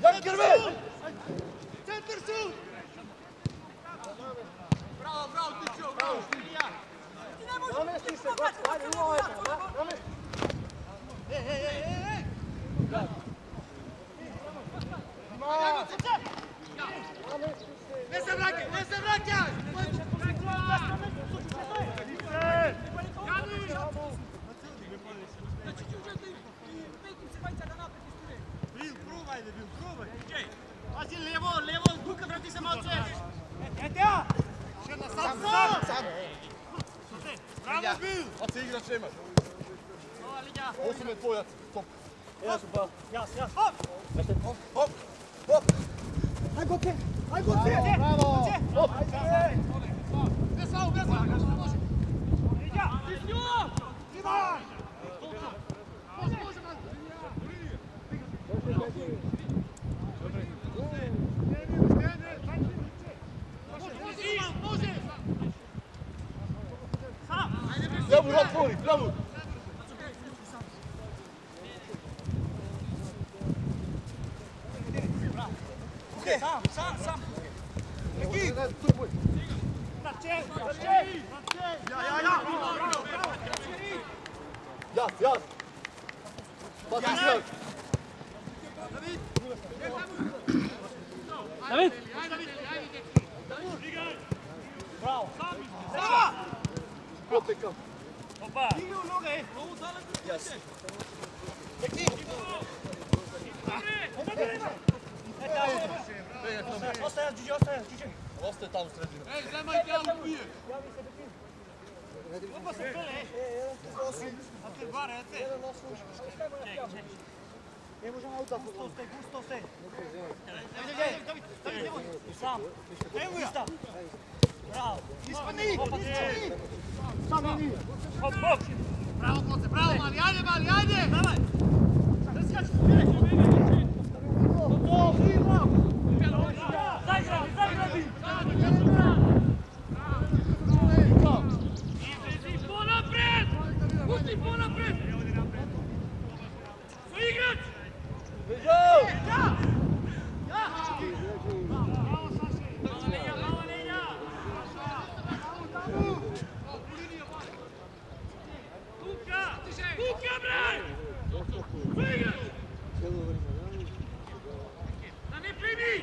Jani, krvi! Centar su! Bravo, Tičo, bravo! Namesti se, ajde, namesti! Ej! Ne se vraćaj! Probaj! Pazi, levo, Duka, vrati se malce! Etija! Sam! Bravo, Bil! Kad se igrač nemaš? Ova liga! Osam je tvojac, top! Ja, super. Jas! Hop! Hop! Aj, goke! Bravo! Hop! Vesao! Može! Liga! Ti s njom! Ivan! Može! Bravo, otvori, bravo! Sam! Neki! Jas! Pati snag! David! Bravo! Proteka! Opa! Jas! Ostaje, Điđe! Ostaje tamo u sredinu. Zemaj telo pije! Opa se pele! A te bare, ete! Ne možemo auta Gusto ste! David, sam! Evo ja! Bravo! Ispani! Sami! Hop! Bravo, Koce, bravo, mali, ajde! Davaj! Skači! Zagradi! Pusti po napred! Svoj igrač! Mala linija! Luka, bre! Svoj igrač! Da ne primi!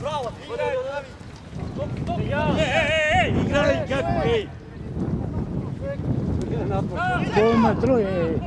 Bravo! Igraj, kako ej! Pol metru je.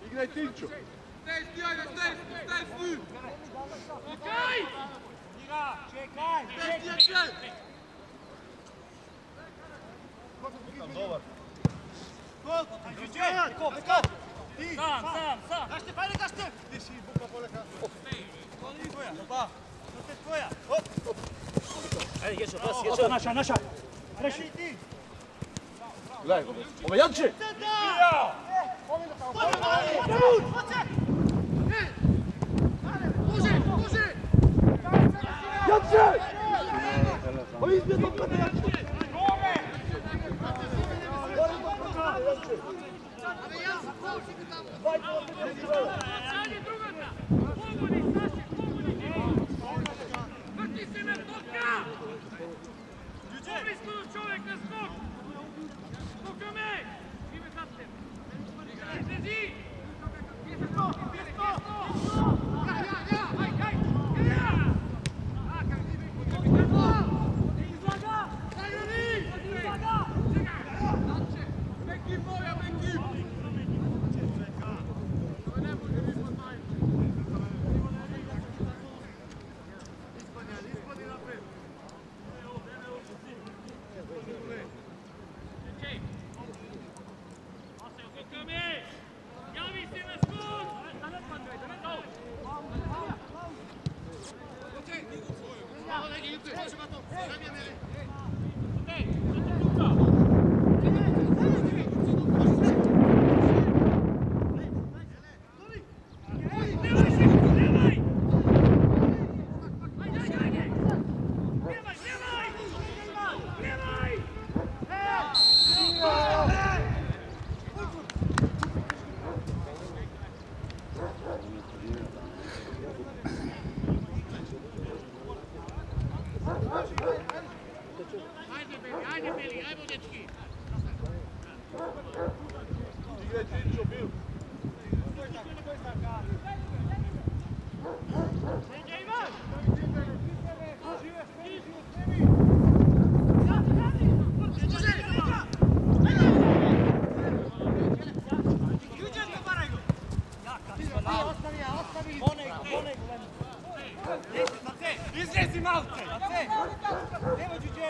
Igraj Tinčo! Stej nu! Okej! Čekaj! Tam dobar. Sam! Kašte, fajne kašte! Opa! Ajde, Gečo, pas, Gečo. Naša. Gledaj, ove Janče! Janče! Ovo izbije do kada Janče! Vrti se na skoka! Poblisko čovjek na skok! Skoka me! Ime zastem! Drži! Pjesto! Izlaga! Neki moja, neki! Izrezi malce! Evo Đuđe!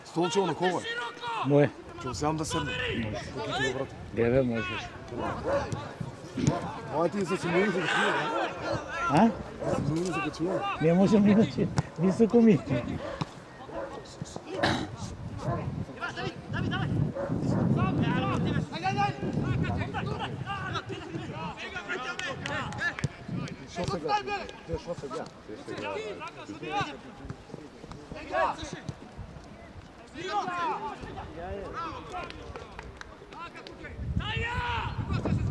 Stolče ono kovo je? Moje. Čuo sam da sedne. Gdje možeš? Aj ti se minus da čuje. A? Minus da čuje. Ne možemo inače. Visoko mi. Što se gleda? Što se gleda? Taja!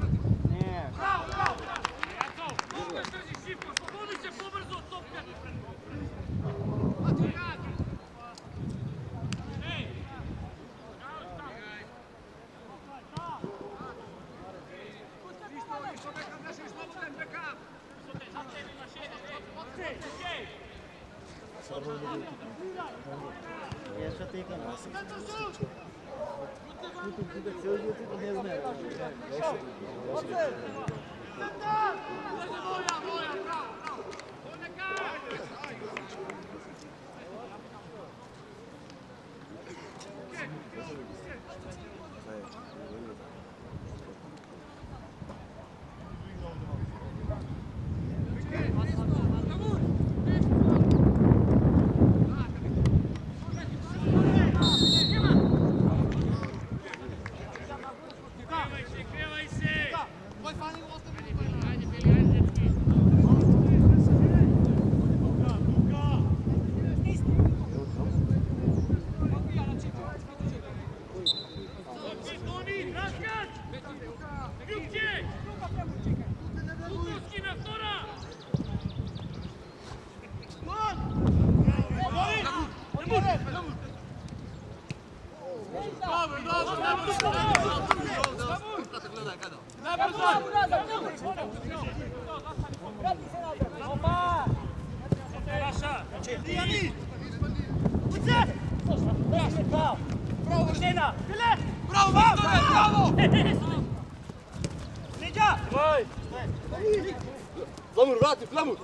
Flamur, vrati, Flamur!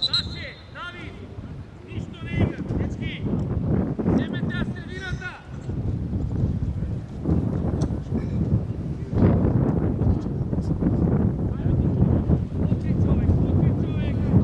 Saše, David, ništa ne igra, dečki. Nemojte da se virata. Okej čovjek. Mogli smo da igrati.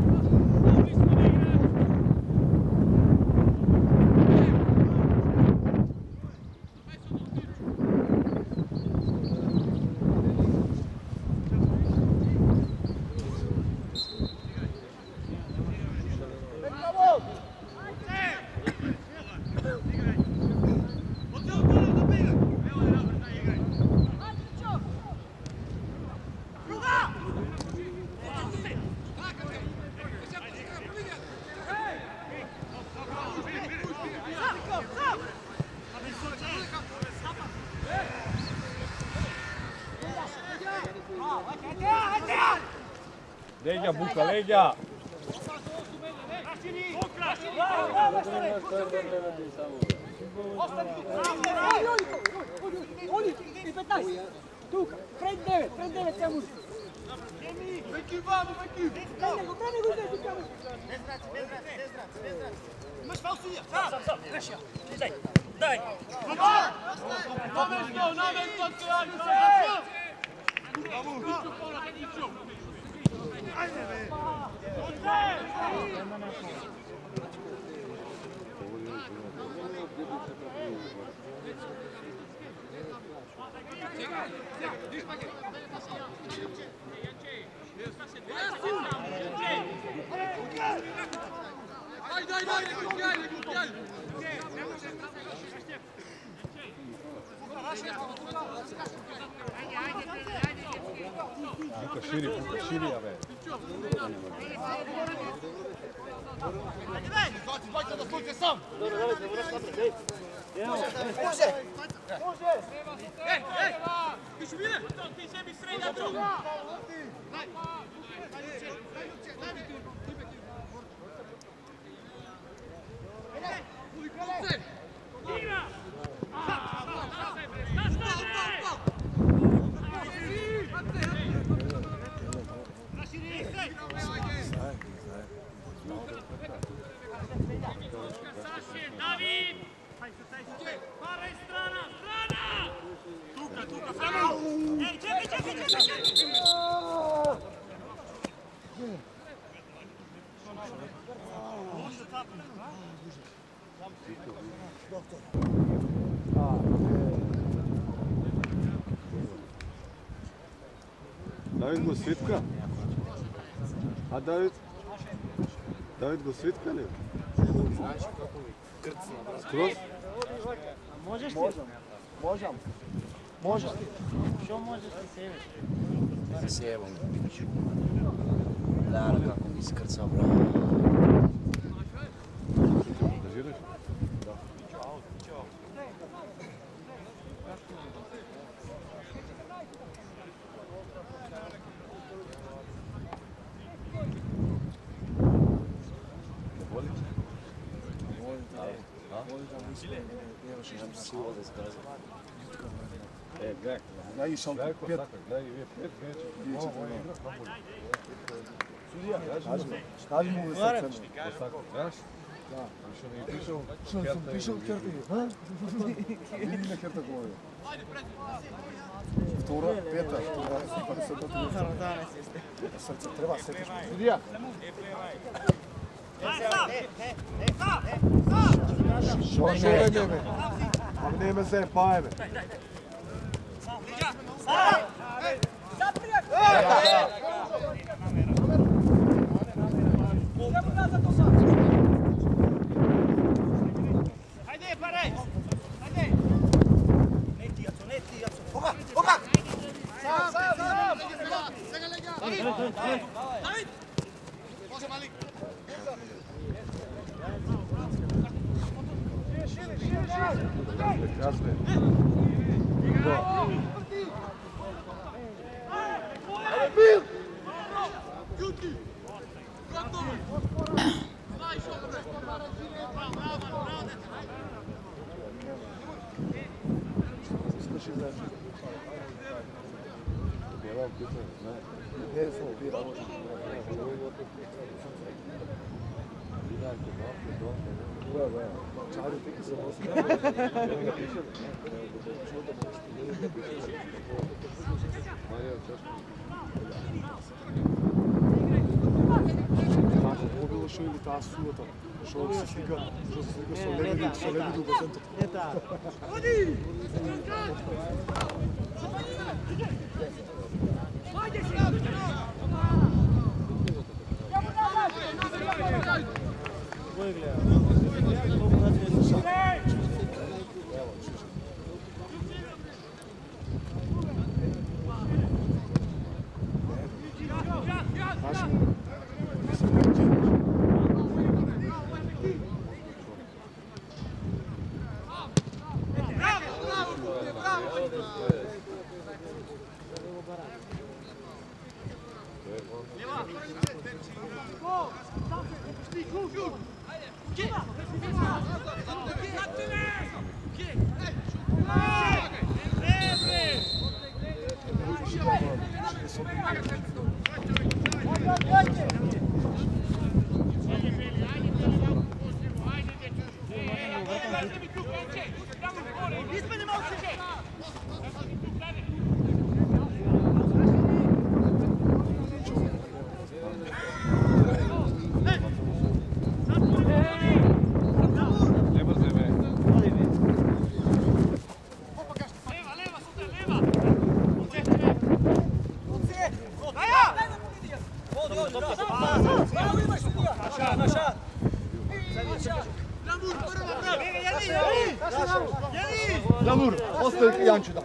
Leđa, Buka, leđa! Tuka, pred 9 Camur. Veki vamo, veki! Premi go uzeti Camur. Imaš faustija? Sam, Krešija, daj! Namesto, Širi, ave. Dajte da slujte sam! ti sebi sreda drugu. Igra! Saše, David! Paraj strana! Tuka, Flamur! Ej, čekaj! David go svitka? A David? David go svitka ne? Skroz? Možeš ti? Možeš ti. Što možeš ti seviš? Sjevom, piću. Lara kako mi skrcao, bravo. Držiraš? Сила да сказа. Ja, je zal 5. Kaži mu da sad što sam pišao karti, ha? Vidi na karta govorio. Втора, пета, сърце трябва сетиш. Судия! Що време? Не ме се паеме. Ajde, pare! Ajde! Bilo što ili ta suota, što se slika sa levi u bazentu. Lamur, ostaje Janču da.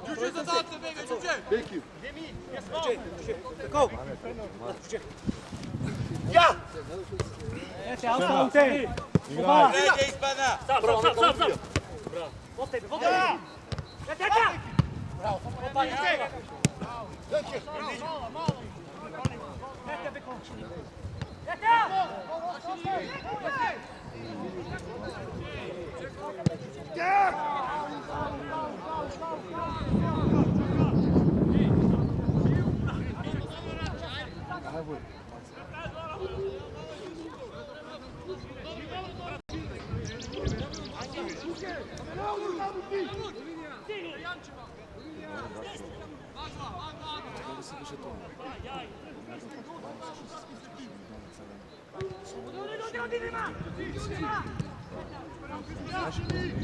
Đuđe za dace, bega, Đuđe! Beki. Ja! Ete, ostalo u tebi. Igraj. Leđe ispada! Sam!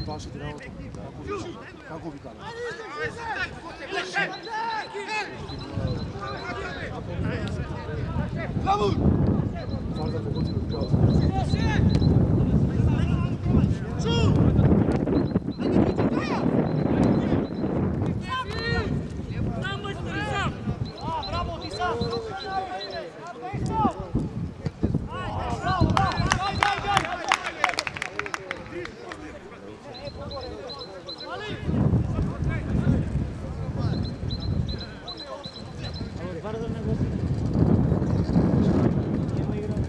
Baš je trebalo kako bi kada. Lamur! Stvar da pogodio od kao. Bravo, ti sam! Vardar ne gosti. Njema igra.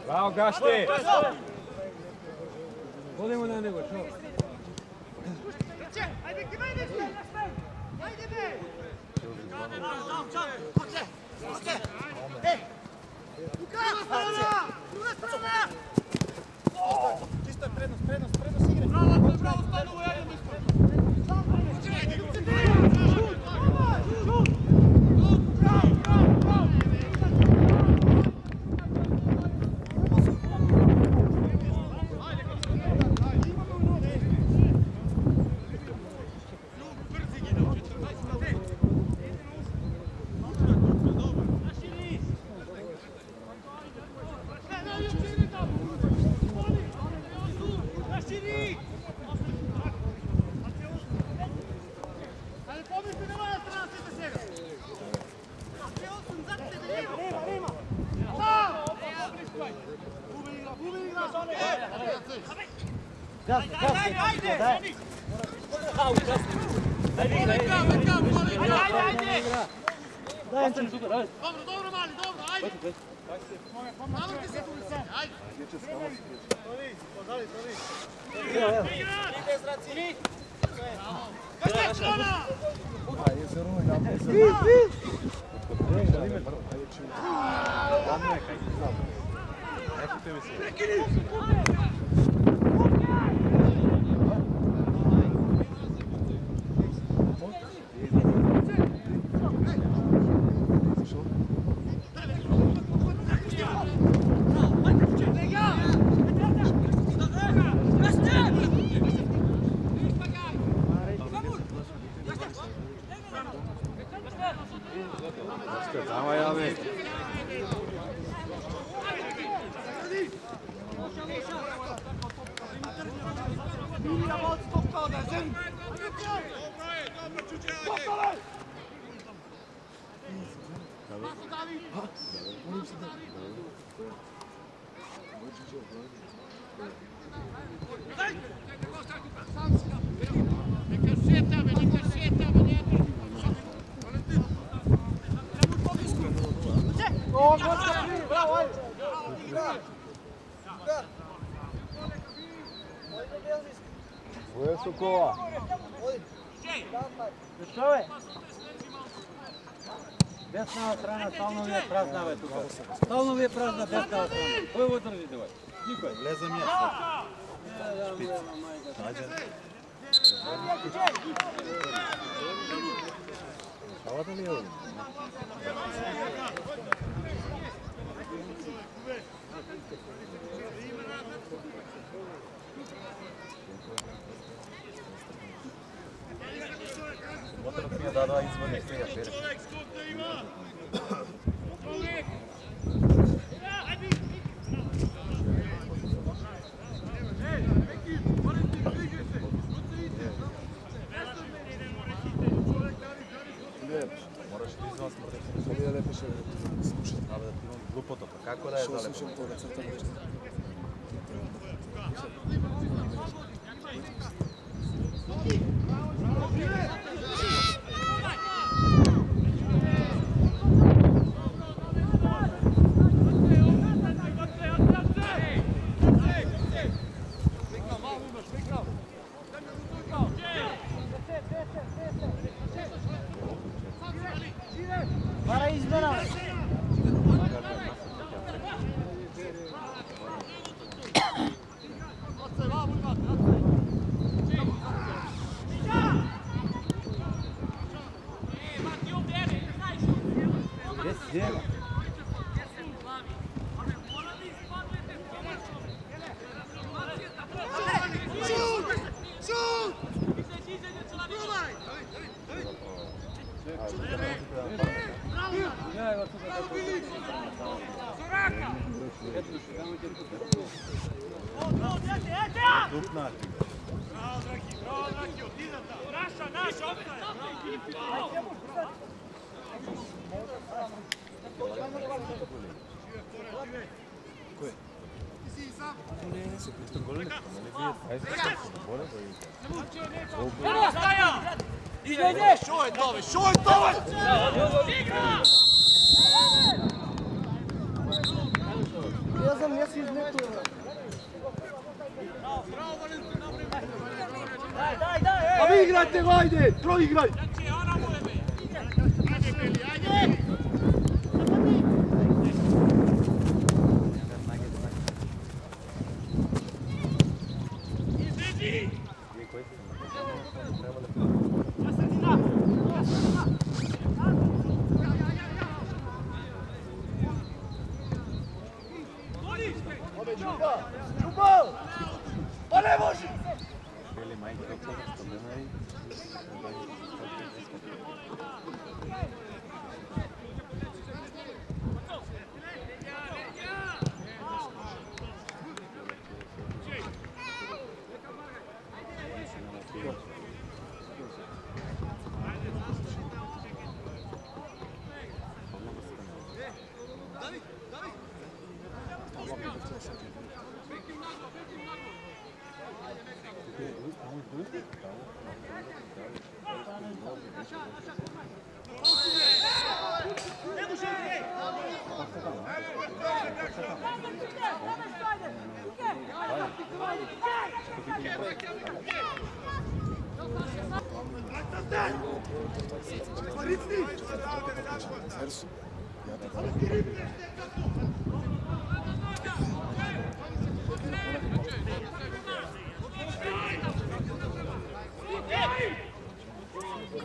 Bravo, Gašti! Vodimo na nego, čo? Ajde, ajde! Ajde, be! Druga strana! Čisto je prednost igre. Bravo, stanu u jednom ispod. Dobro, mali, dobro, ajde! Navrti se tu se, ajde! Ide zraci! Kašte, strana! Ilija, moc, spokojnie, zem! Dobro, Čuđe, O, Gotka, bravo, ajde! Svoje su kola. Što je? Desna strana, stalno mi je prazna ove tu. Stalno mi je prazna desna strana. Ovo je održi, давай. Niko je. Lezam je. Hvala li je ovo? čovjek skok da ima. Čovjek. Moraš ti iznos, to je lepo še slušati. Ali da ti imam glupoto, pa kako da je to lepo? Što slušam toga crta nešto? Para izmena! Naša, Što je dove, što je dove! Ja znam, ja si izmetu. A vi igrajte, ajde, troj igraj!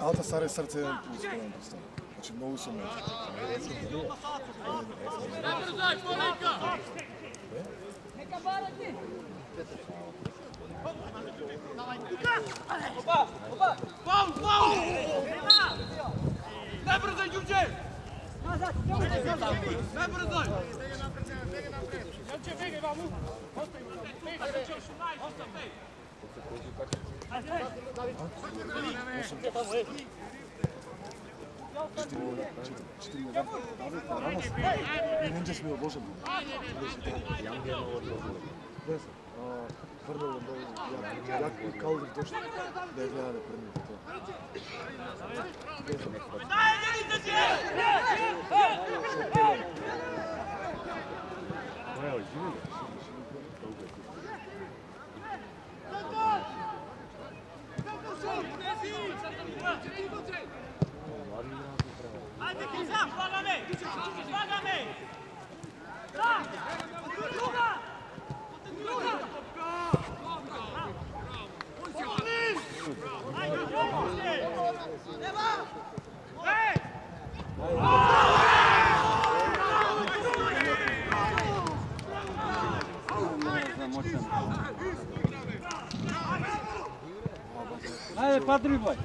Alta stare srce je uspjelo postalo. Znači mnogo su među. Neka barati! Faul! Ne brzaj, Đurđe! Ne brzaj! Đurđe, begaj vam u! Ostavi, begaj, ostavi! Иначе сме обложени. Твърдо як и калдив точно да я гледа да предмет това. Ajde, подрывай.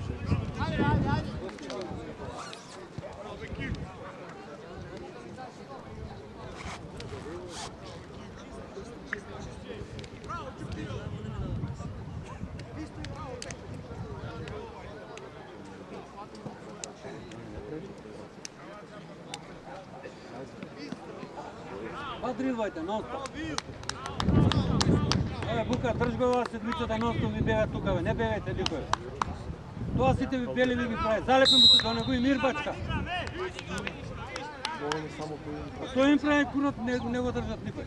Подривайте, нон-стоп. Бука, дръж го седмицата нон-стоп ви бегат тук, не бегайте никой. Това сите ви бели ви ги прави. Залепи му се до него и мир, бачка. Той им прави курот, не го държат никой.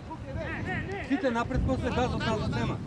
Сите напред, после газ остава да снема.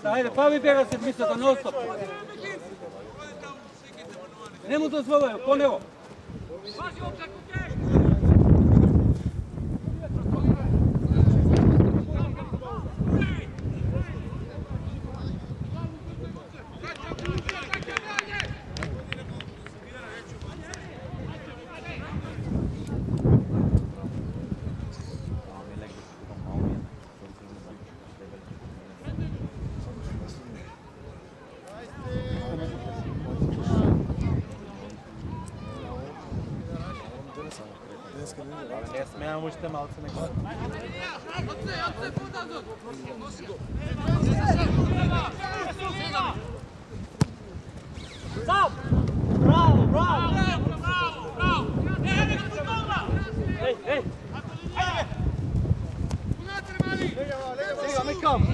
Ajde, pa vi bjega sedmicata, non stop. Ne mu dozvolaju, po него. Не смеям още малко се негледа. Браво, браво, браво! Ей, ей! Сега ме кам!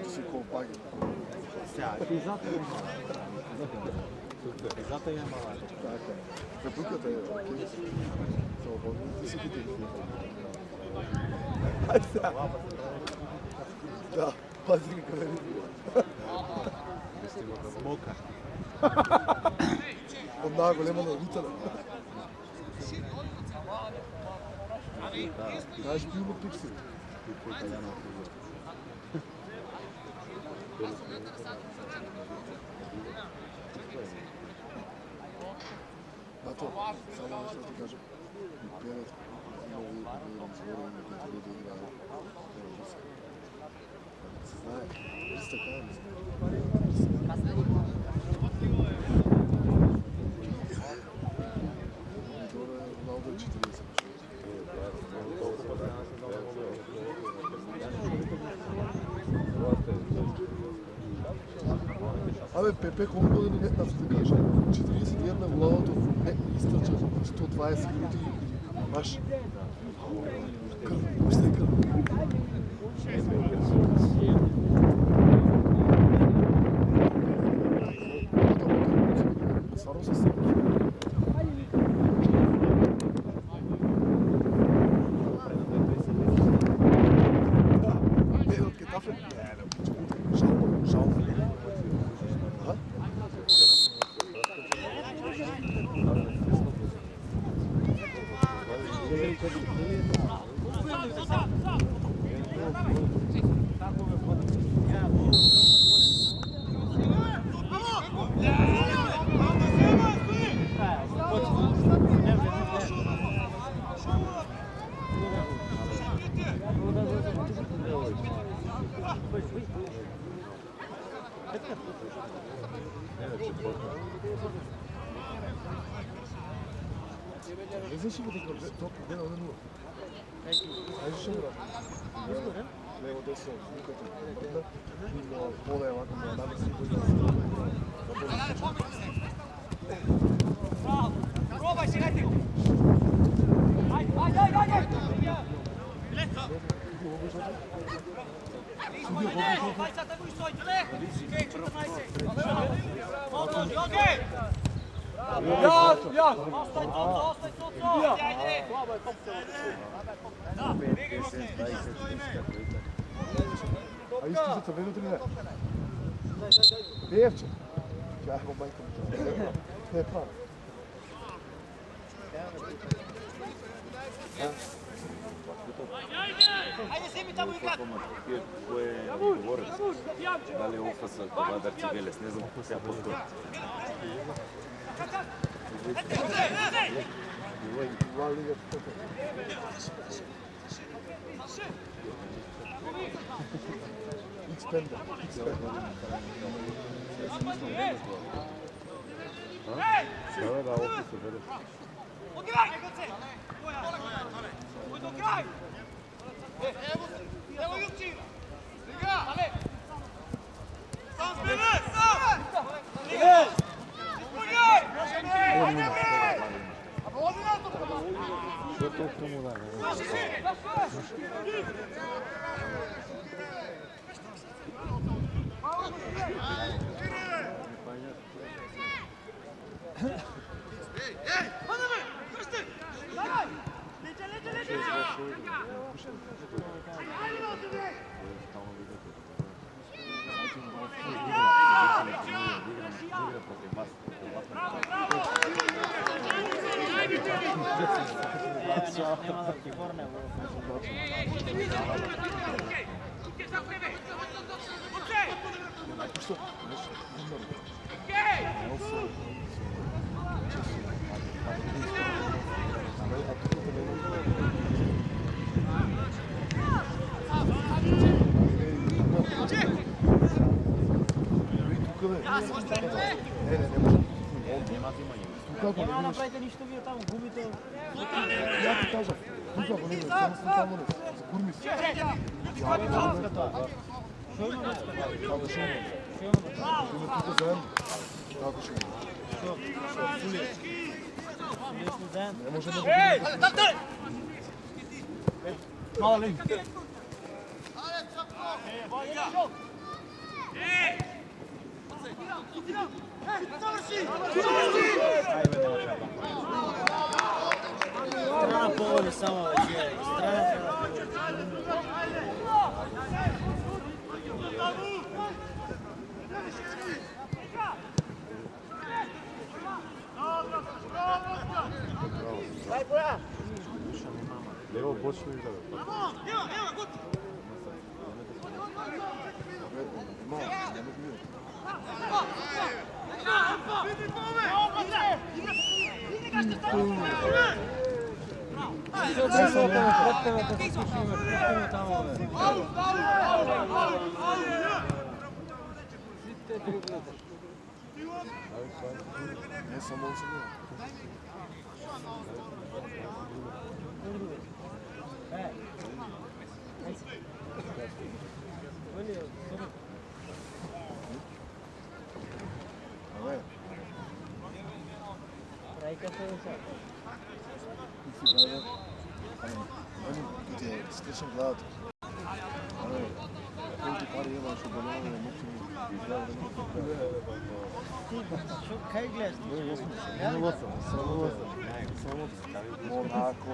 Ти се колпаги. Пизата е мала. Така. Капуката е окей. Свободно. Ти си ги тегли. Хайде сега. Да, пази ги камери. Смока. Od najgolemana Италия. Знаеш пилно пикси. Ато, само нещо да ти кажа. Пиенът много разговорени, които да играят. Се знае, листа така не знае. Роналдо 40. Абе, Пепе колко години не, аз да кажа, 41 главото не изтърча 120 минути и маш. Кръв, още кръв. Сварно се сърки. Не, от Гетафе? Не, жалко. Ага. Не знаеш ли го да толкова гледа на нула? Знаеш ли го? Лево десно, никато. Но пода е лако на даме си koji Probaj si, reti go! Ajde! Vai sad tako i stoj, ne? Okej, 14. Okej! Ja! Ostaj tu! Ajde! Da, begimo se! A isto za tebe ili ne? Pijevče. Ja evo majkom. Ne pravi. Ajde, svi mi tamo i kad! Ko je govorac? Da li je Ufasa Vladar Cigeles? Ne znam kako se ja postoji. Dva liga. X-Penda. Da, Ufasa vedeš. Ograj! Oj, do kraj! Evo Jupčin! Ale! Sam zbjene! Sam! Ispunjaj! Ajde mi! A vodi nas to prvo! Što to prvo da? Kako ne napravite ništa vi tamo, gubite. Ja ti kažem, kako ne znam, samo sam tamo ne, gurmi se. Ja ne znam da to. Što ima da što ima? Kako što ima? Ima tuka zajedno. Kako što ima? Što? Fulije. Ne može da bude. Ej! Tante! Malo li? Ej! Strana povoli samo već je. Strana Bravo! Почва и да. Не само очевидно. Они где слышим глад. Колко пари има, ще банане, муксим. Kaj gledaš? Samo Monaco,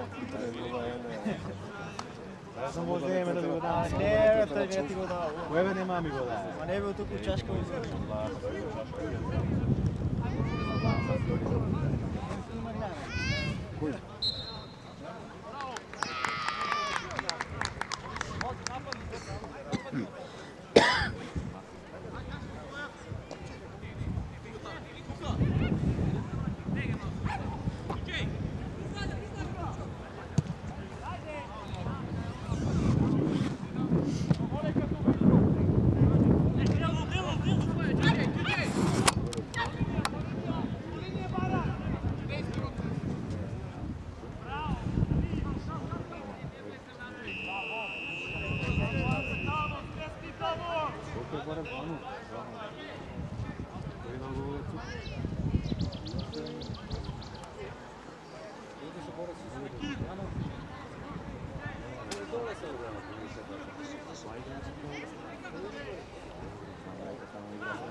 Samo možda ime da bi go dao. Ne, to je ti go dao. Кое нема ми го да. Ma ne bi tuku čaško izvršio. Кој?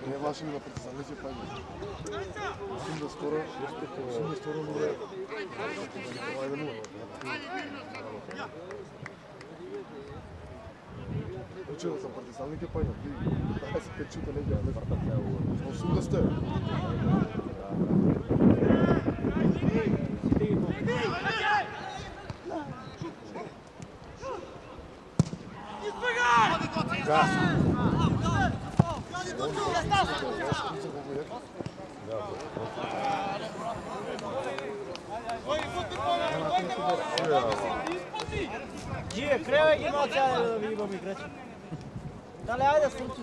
Не влашим да притесалите паѓа. Мислим да скоро луѓе. Ајде му. Учил сам партизалните паѓа. Така се печута леѓа, не вртат се ово. 80. Живе, кревай ги малко цяло да ви имам играчи. Дали, айде случи.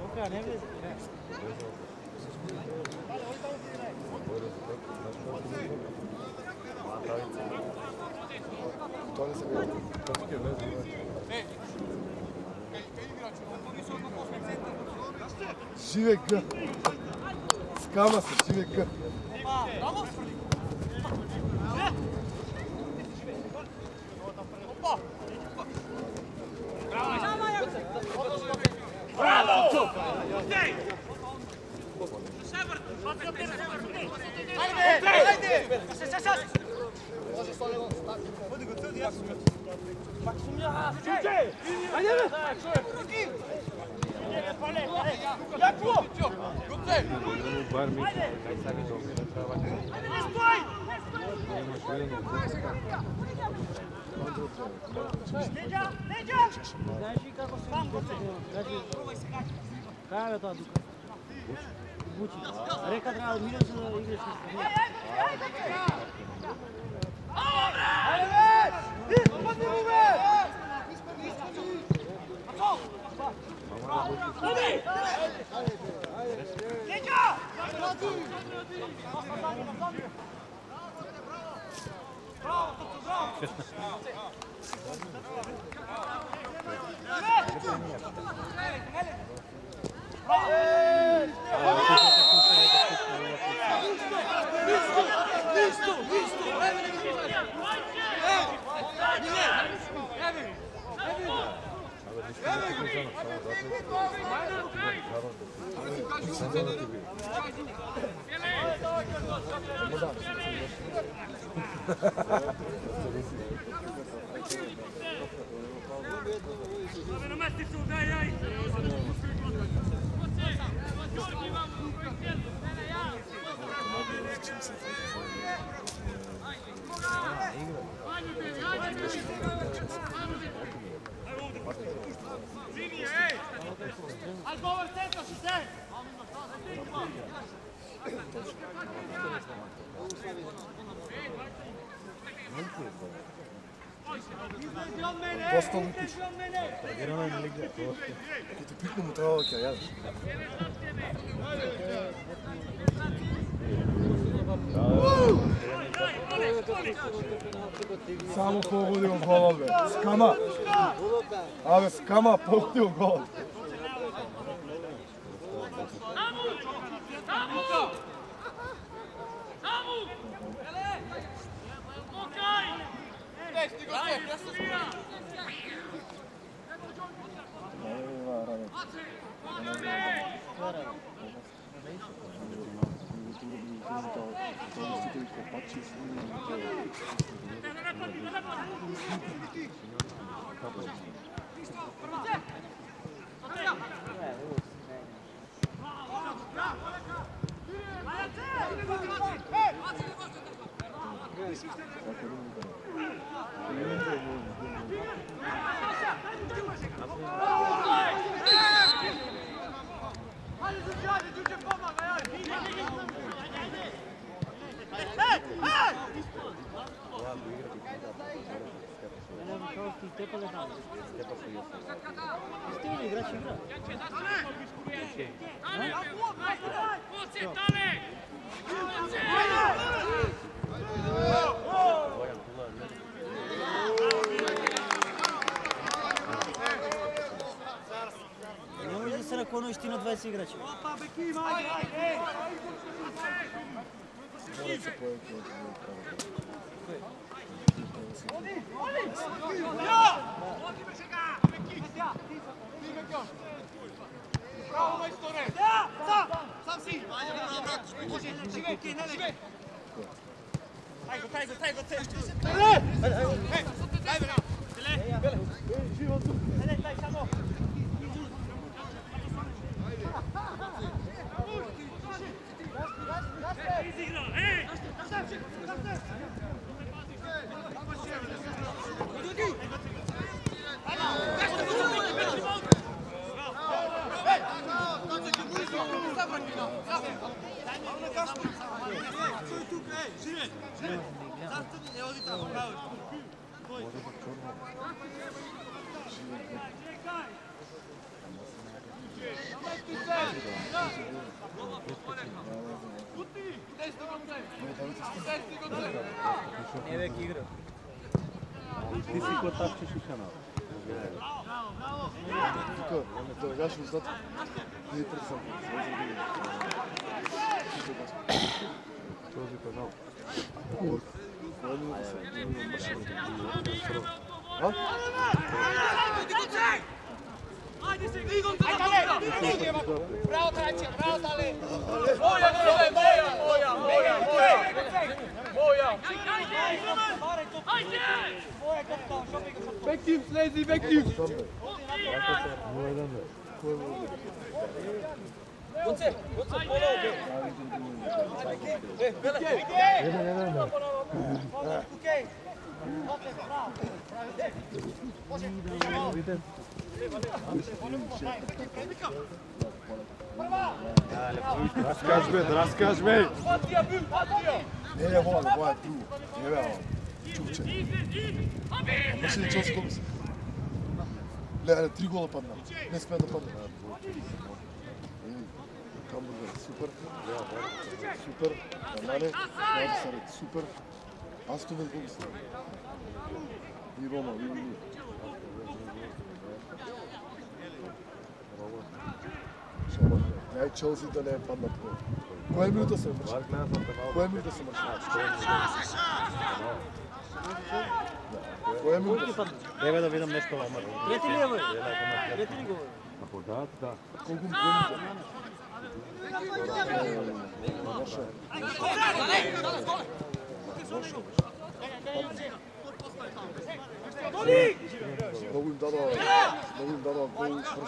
Ока, не влезе. Тоа не се гледа. Живе Г. Скама се, живе Г. Знаеш ли како се Кај бе тоа дука? Бучи. Река треба да минеш да играш на страна. Доста лупиш. Като пикна му трябва да ке ядеш. Само погоди от гола, бе. Скама. Абе, скама, погоди от гола. Не може да се наклониш ти на 20 играчи. Bravo, majstore! Sam si! Žive! Taj go, Daj me nam! Daj samo! Не век игра. Ти си го тапчеш и канал. Тук, да гаш отзад. Не пресам. Този канал. Bravo, Trajče, bravo, Dale! Moja! Back team, Slazy, back team! Разкаж бе! Не, не, воля, това е друго. Не, бе, чукче. Имаш ли Челси колко си? Леле, 3 гола падна. Не сме да падна. Хамбургер, супер. Супер. Нормале. Сарет, супер. Астовен колко си? И Рома, и. Най Челси да не е паднат. Коя минута се мърши? Коя минута се мърши? Коя минута се? Еве да видам нещо ама. Трети ли е, бе? Трети ли го, бе? Ако да. Колко минута? Много им дадо гол бързо.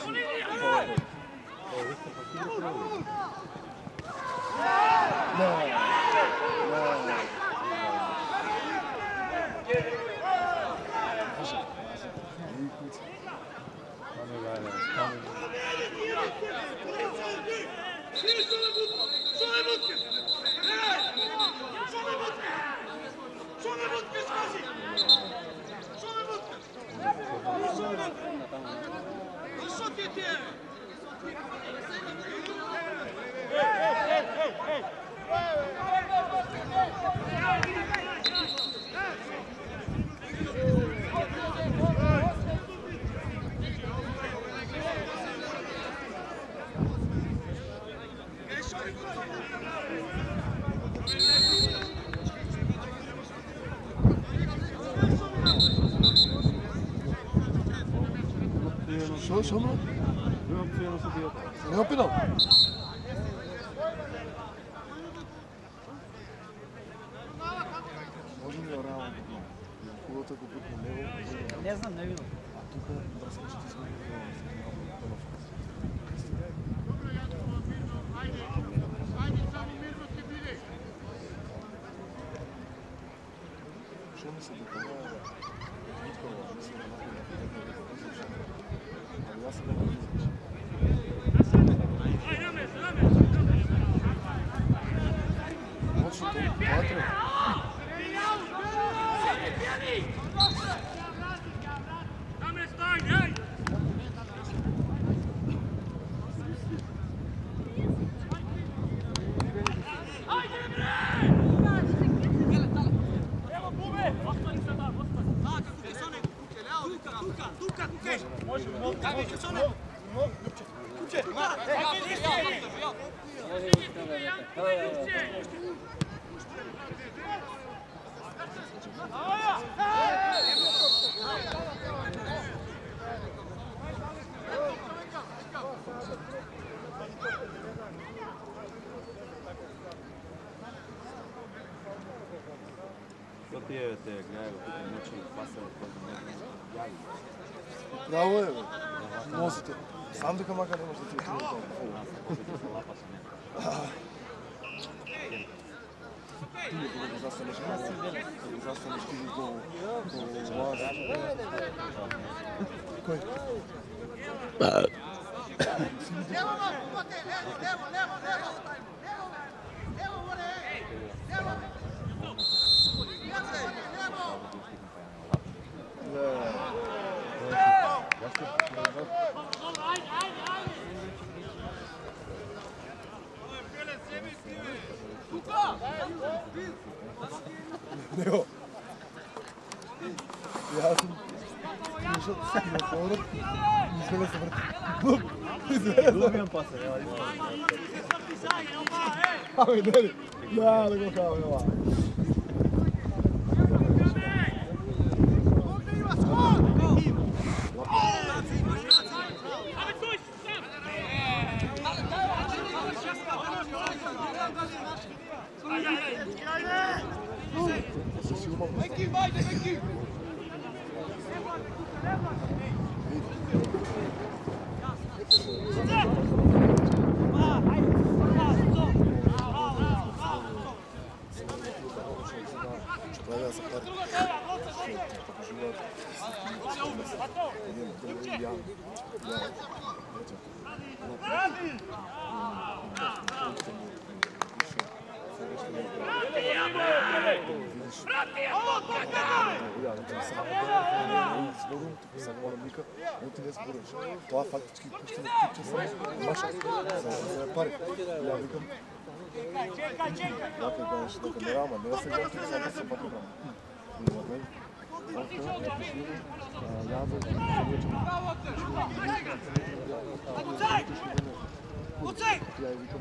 Що? Nema penal. Може ли реално? Кулата го бутна лево. Не знам, не видам. А тук да скачате с него. Що ми се допълнява? Никога, мисля, да направим. Ами аз съм не излизаш. Точно това трябва. Što ti je te gledaju tuк noći pasa koji ne javi? Право е, бе. Можете. Сам дека макар не може да ти отиде това. Ти не кога го застанеш, кога го застанеш ти го лазиш. Кој? Него. Јас сум слушал на поврат, изведе се врати. Лубијам паса, ева. Ами, дели. Да го кажам, ева. Това фактически пущаме купче само маша за пари. Я викам. Някой беше на камера, ама не да се гледа тук, само да се пак играм. Я викам.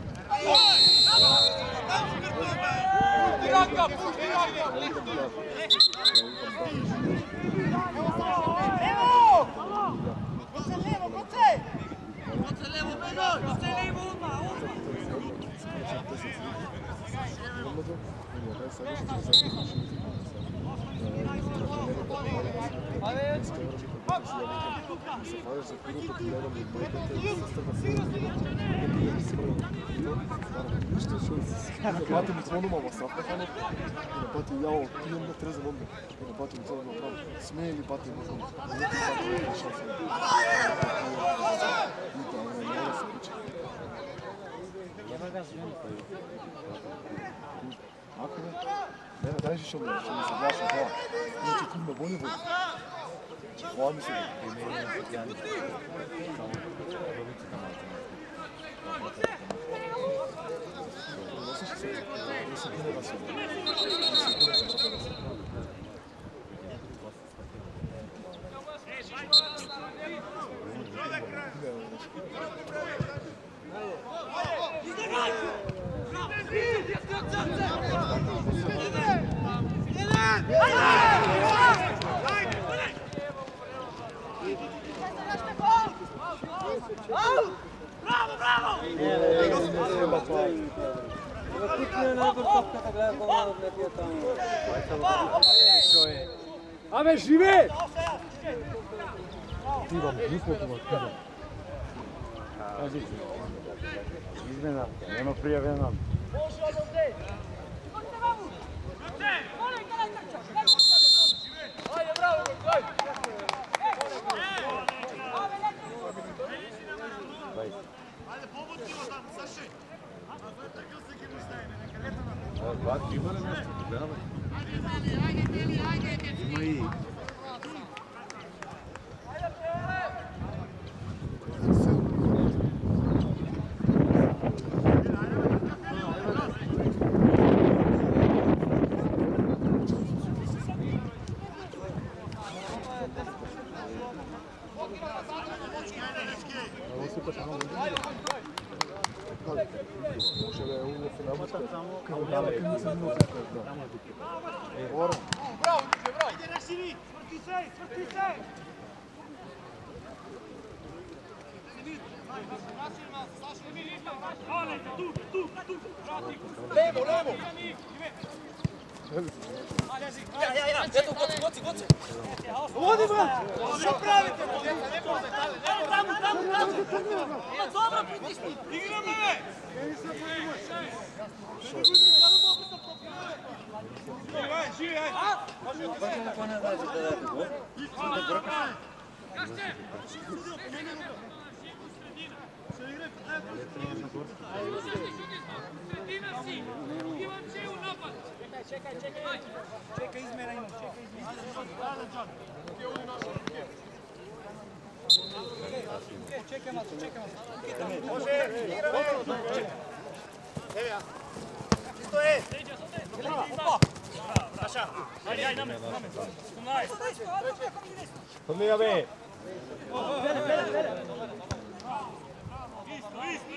Напати ми звонува во сафкафанот, и напати јао, пијем да трезен онда. И напати ми целено право. Смее ли пати ми звонува? Не ти пати ми решал се. И тоа не да се учи. Ако не, не, дай ще ми се глаша това. Иначе ти ме боли води. Това ми се Izdegaj! Тут не najbolj topkата гледа колко не тия там. Абе, живе! Тивам, nismo tu tibam. Izmena, nema prijavljena. Има ли нещо? Давай. Има и... Може да е улов и намотка. Като далека не съм много Levo, levo! Ето, гоци! Води, бе! Що правите, бе? Не ползай, там! Добре, притисни! Играме, бе! Живи, Čekaj izmjena imam, čekaj malo. Može, igramo. Evo ja. Isto je. Opa. Saša, ajde, na me. Помига бе!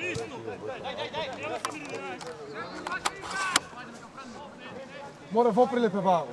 Isto. Mora v oprile pevao.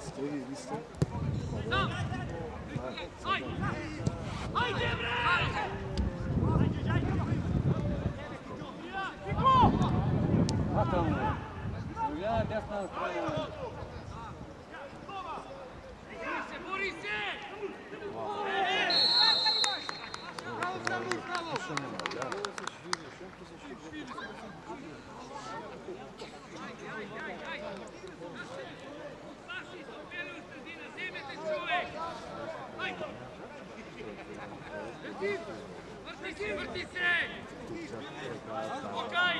Stevi, vi ste. А там, я десна страна. Bori se! Vrti se! Okaj!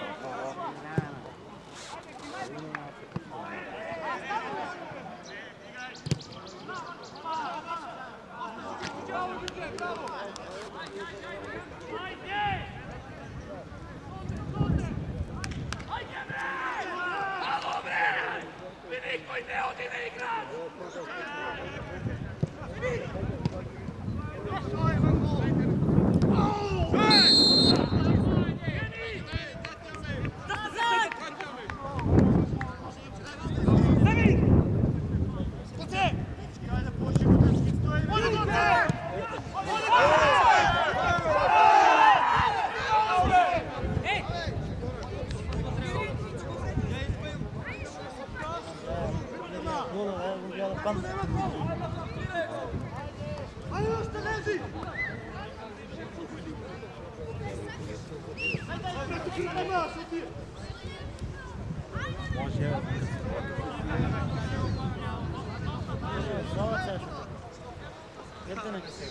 neka se.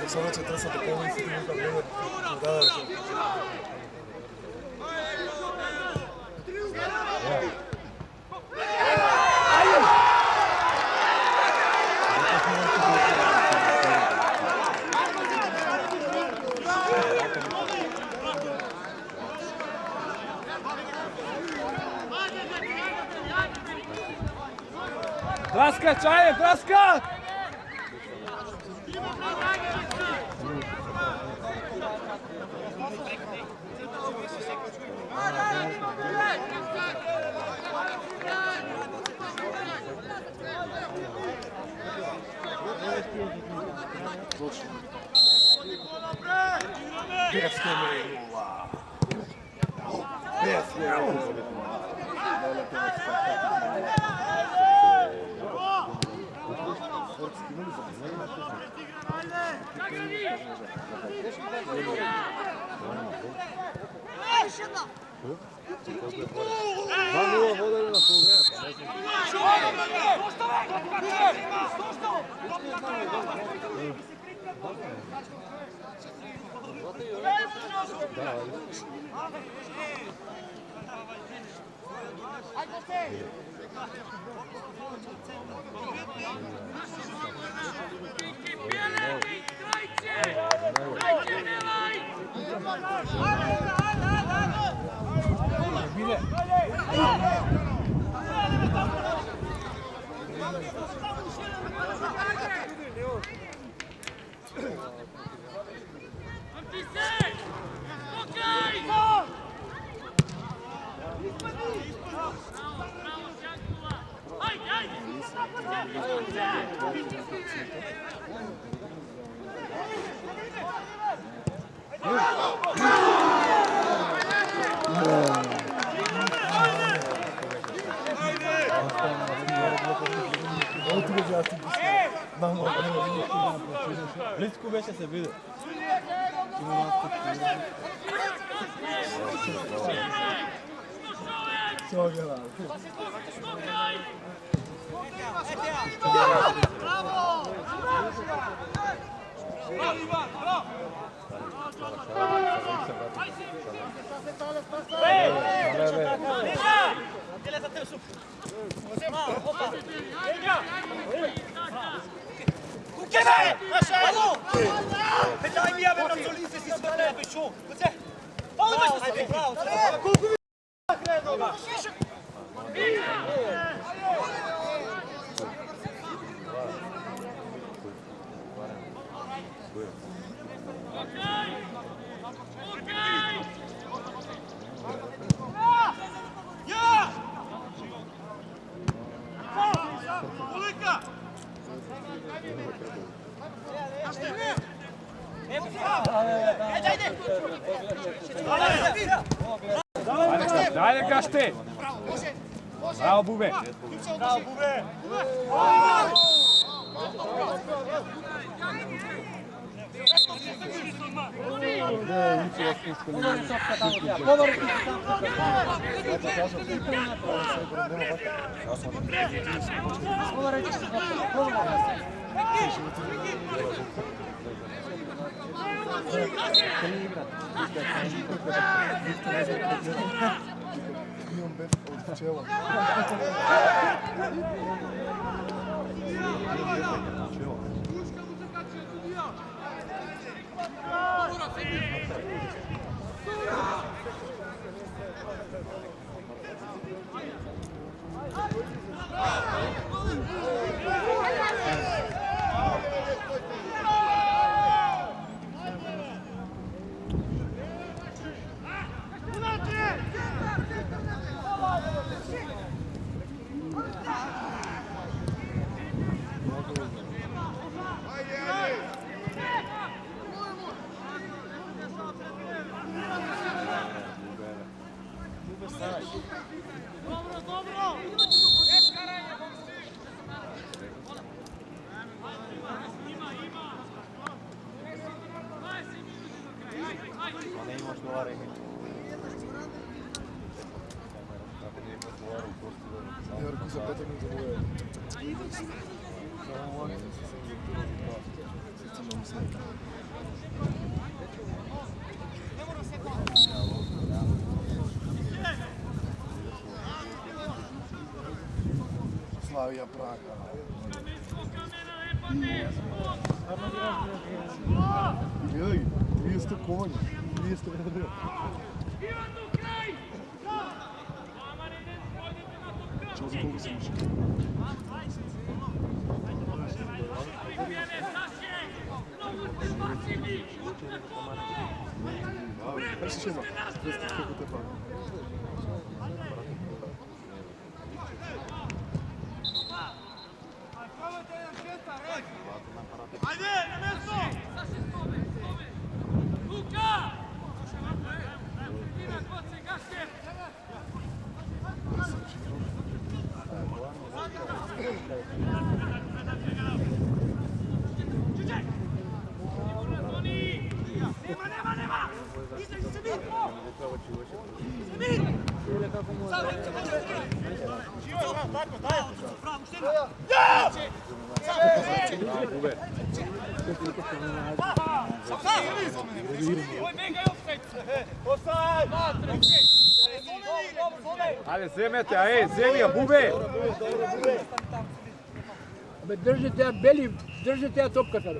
Sada će trsati polovnici minuta vremena. Da se. Draska, čaje, Draska! Близко беше се види. Daj mi, ja bym pracownicy si svrne pišu. Bravo, Dalje Gašte! Bravo Bube! Bravo, Bube! Ja rekao za 5 minuta boje. Slavija Praga. Gledaj, 200 konja, 200 vrde. Čao za koliko sam išao? Presi šema, presi kako te pa. Ajde, na mjesto! Luka! Tina, koci, gaške! Čučaj! Nema! Izađi se mir! Mir! Tako, daj! Pravo, šteno! Ajde, zemljate, a zemlja, bube! Držite, beli, držite topkata.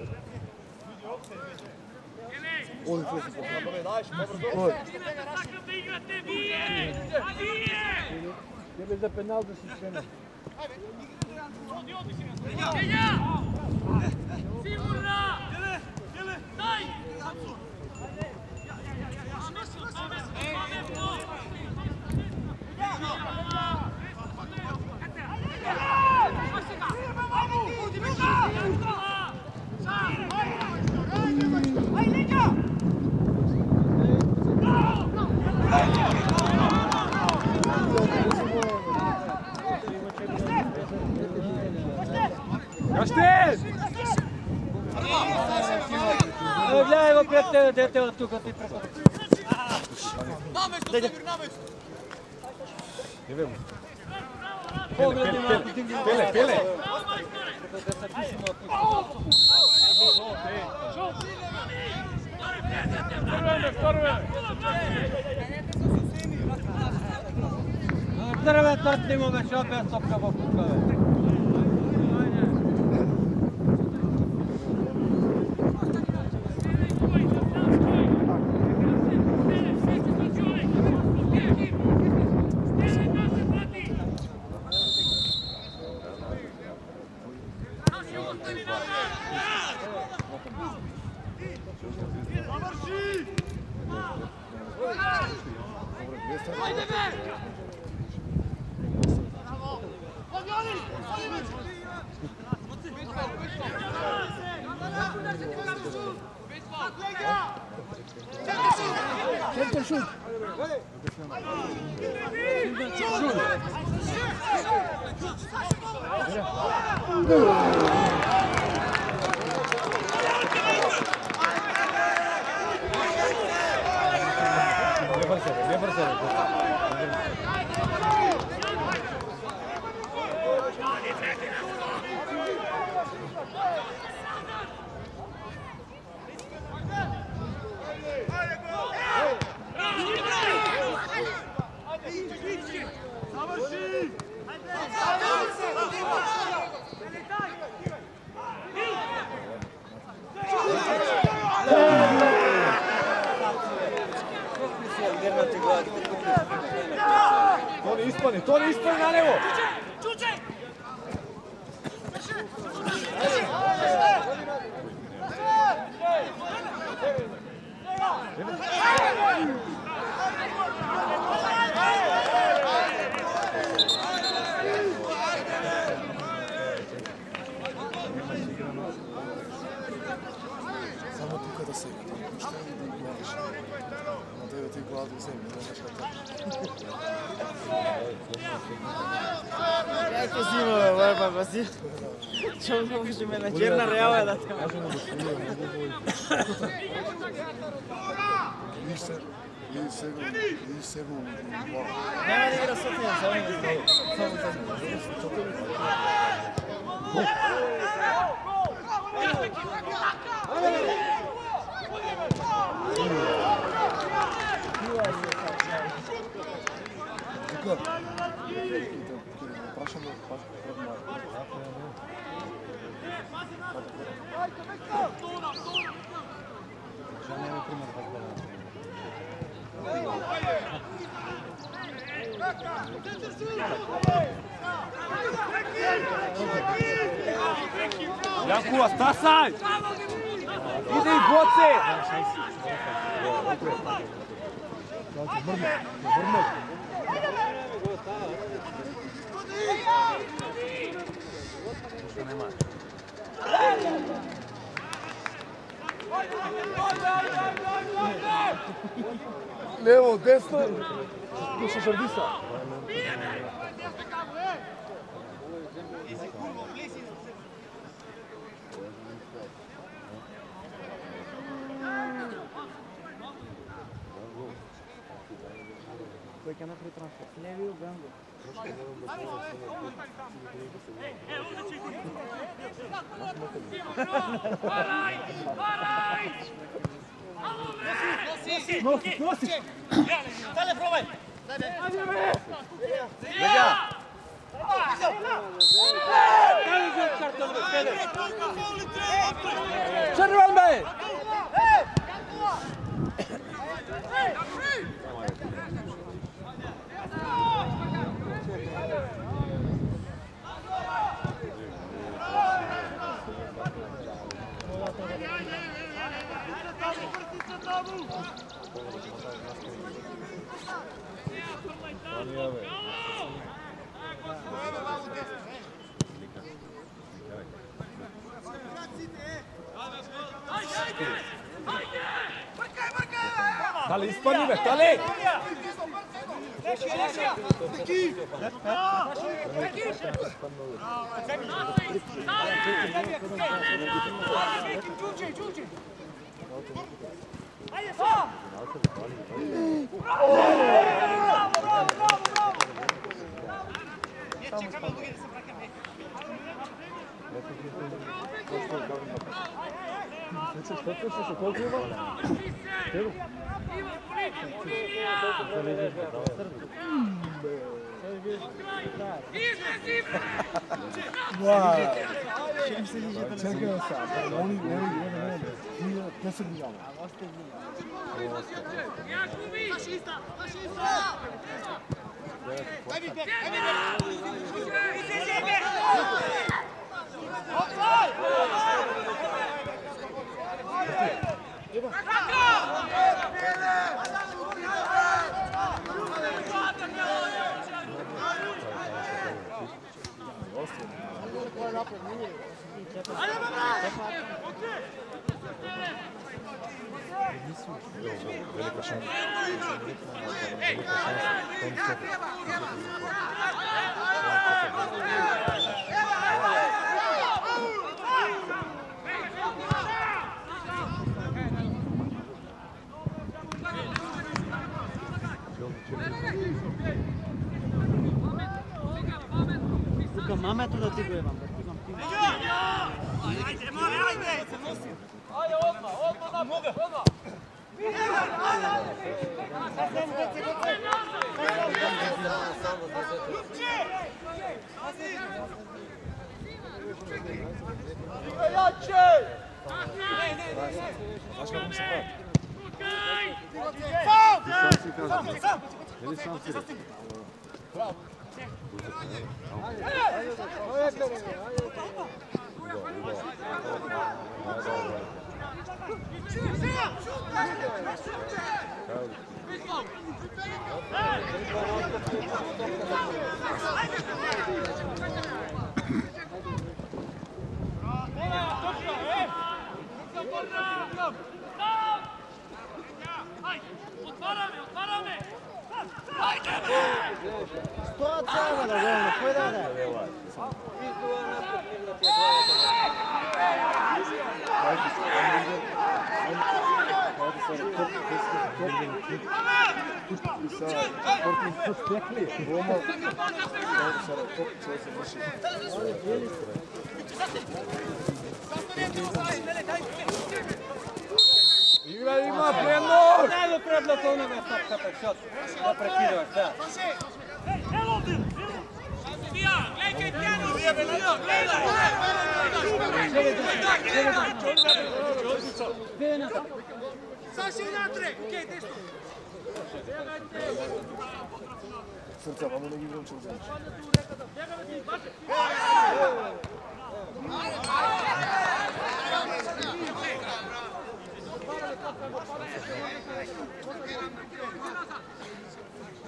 Ovdje to se pohvala. Jebe za penal da si šena. Sigurna! Daj! Gašten! Gledaj go pred tebe, dete od tuka ti preko. Pogledi na Pele, pele! Prve trtnimo već opet topka po kukave. Čekaj šut. Ne brzaj. To ne ispani na nevo! Čučaj! Samo tu kada se šta moraš. Na tebe ti glavu u zemlju, ne znaš kako. Kako zima, baba, pa si... Čemu ne može menadžerna reala da te... Kažemo da šulio, mogu bolje. Viš se, Ili Segun. Nema da igra Sofija sa ovim izgledom. Jankuva, stasaj! Ide i boce! Levo, desno. Sluša Žardisa. Koji će napraviti transfer? Ne vi u Gangu. Nosiš! Dalje, probaj! Lega! Červan me! Dale, ispani me, dale! Koliko ima? Čekaj sad, oni ne, 10 milijana. Velika šansa. Тука мамето да ти го имам. Ajde, more, ajde! Ajde, odmah na noge! Jače! Znaš kako mi se pravi? Sam! Bravo! Što celo da govno, koji da da? Roma, to se vrši. Igra ima prednost! Daj do prednost onoga stop, šot. Da prekidavaš, da. Evo ovdje! Tija, gledaj kaj Tijano vrijeme, gledaj! Saši natrag, okej, desno. Srca, vamo ne igram čem znaš.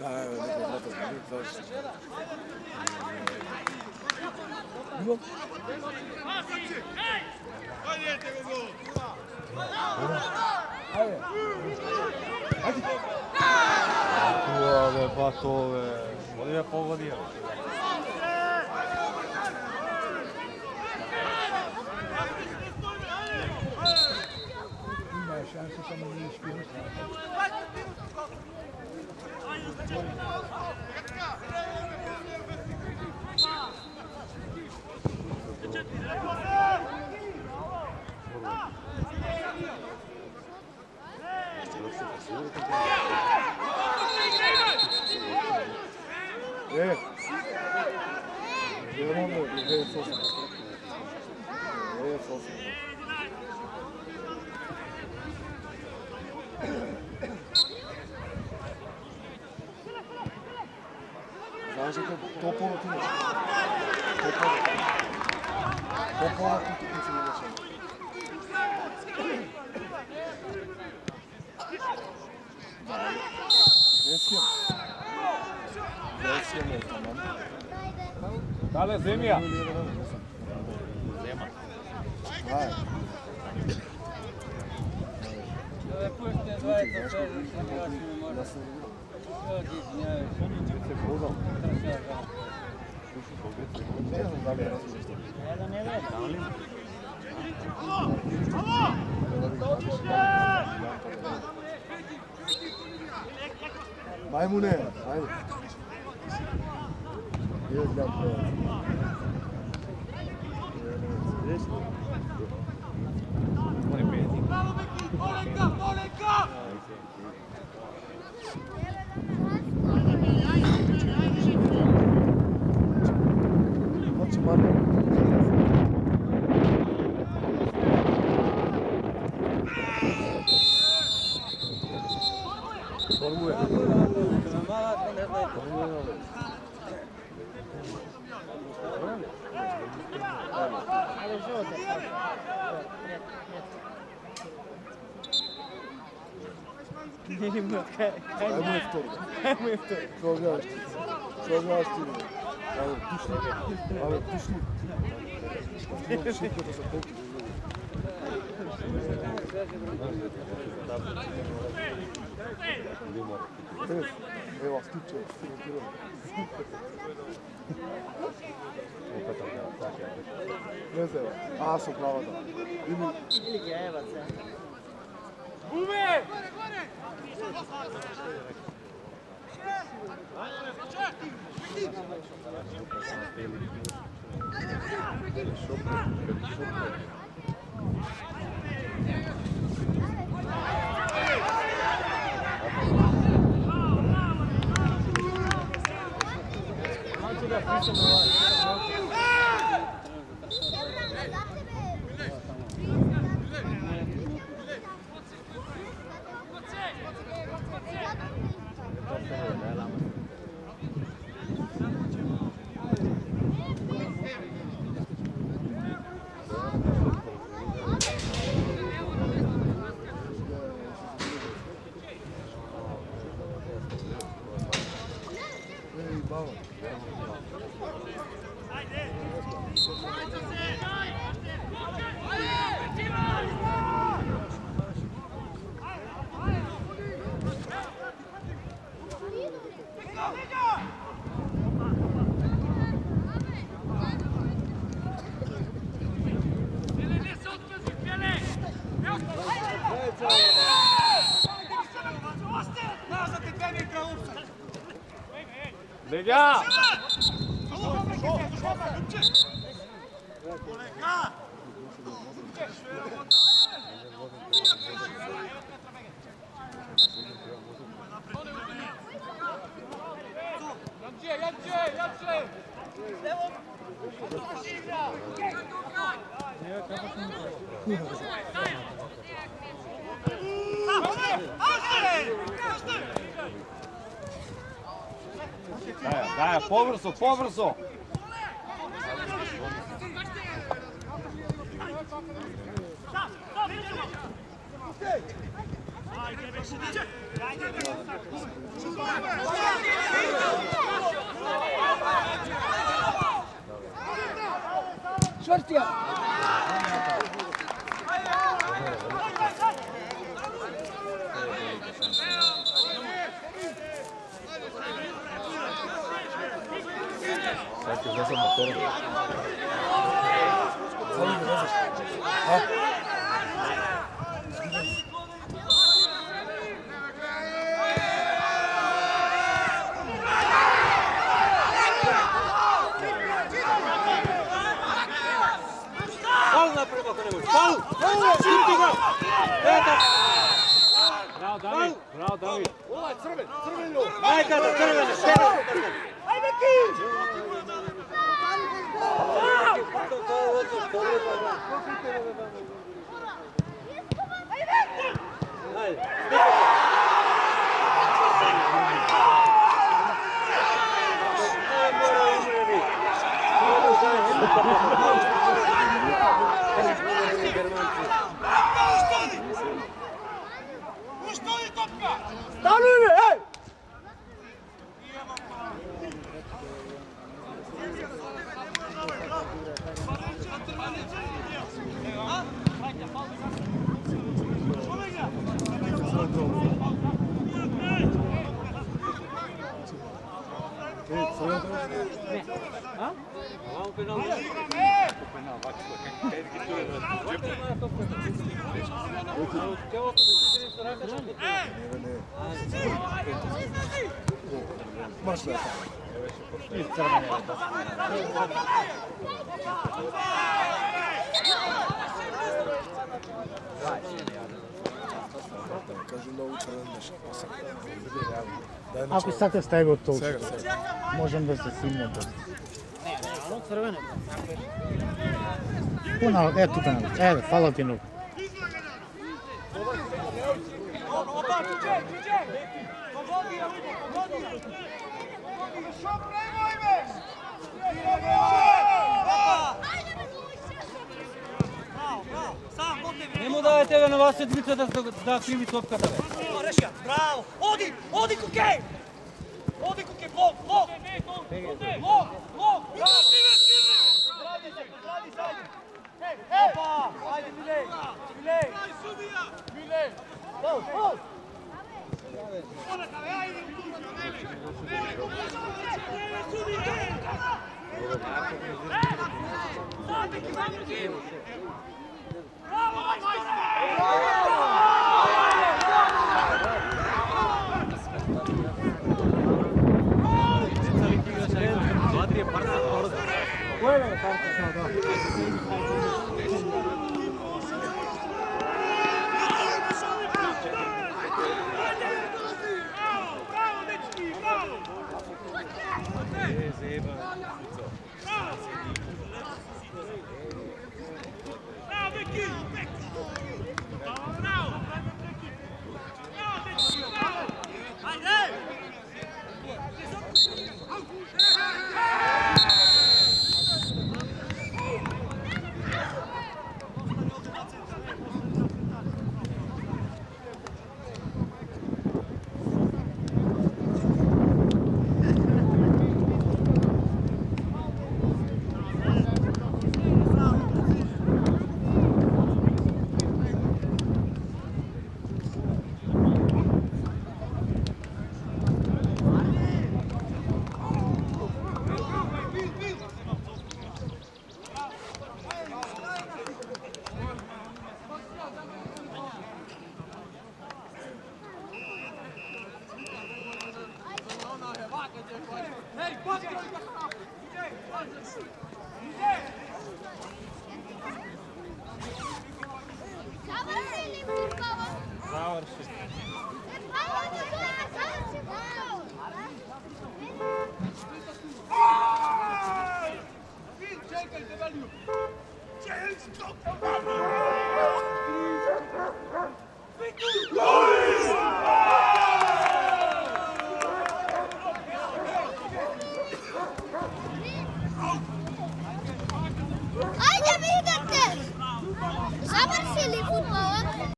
Da, evo, neko vrata zbog, završi. Bilo? Ajde. Ajde. Ove, batove. On je pogodio. Ima je šanse, samo nije ispio. Znaš da to pola ti neće. To pola ti neće neće. Vesjem je tamo. Dale, zemlja. Nema. Ajde. Pušte dvajica, sve mi možda. Ne znam da li je različito. Majmune, ajde. Ajmo je vtorga. Što gledaš ti? Ali tušni. Imam šutko da se pokri. Evo, stiče. Ne znam, Aso prava da. Ili ga evo se. Uve! Федя! Дай, поверсу, поверсу! Čvrtija! Sad ćeš da sam motorom. Sad ćeš da sam. Faul napravi ako ne možeš. Faul! Šuti ga! Eto! Bravo David, bravo David. Ovaj crveni ljud. Ajde kada crvene, crvene! Ajde ti! Stanuj me, ej! Baš da je Ako sad ste go to, možem da se simno da. Ono crvene. Puno, eto penal. Evo, hvala ti nuku. Nemo dajete ga na vas sedmica da krimi topkata. Bravo! Odi! Odi Kukej! Odi Kukej! Blok! Blok! Blok! Blok! Opa! Ajde Milej! Milej! Milej! Gol! Gol! Koja je parca?